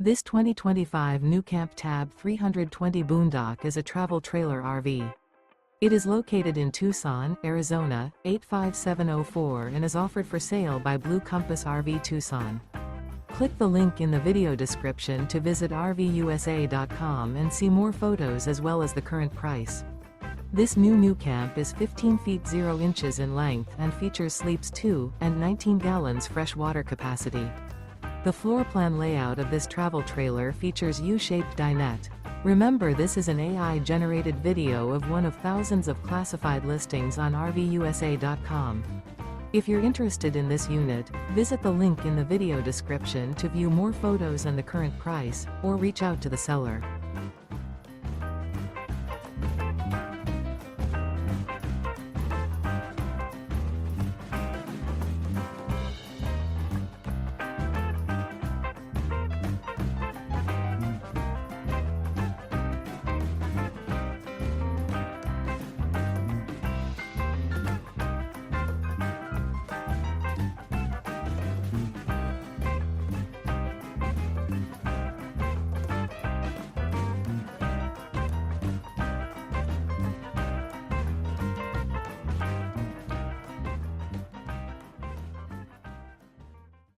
This 2025 NuCamp TAB 320 Boondock is a travel trailer RV. It is located in Tucson, Arizona, 85704 and is offered for sale by Blue Compass RV Tucson. Click the link in the video description to visit RVUSA.com and see more photos as well as the current price. This new NuCamp is 15 feet 0 inches in length and features sleeps 2 and 19 gallons fresh water capacity. The floor plan layout of this travel trailer features U-Shaped Dinette. Remember, this is an AI-generated video of one of thousands of classified listings on RVUSA.com. If you're interested in this unit, visit the link in the video description to view more photos and the current price, or reach out to the seller.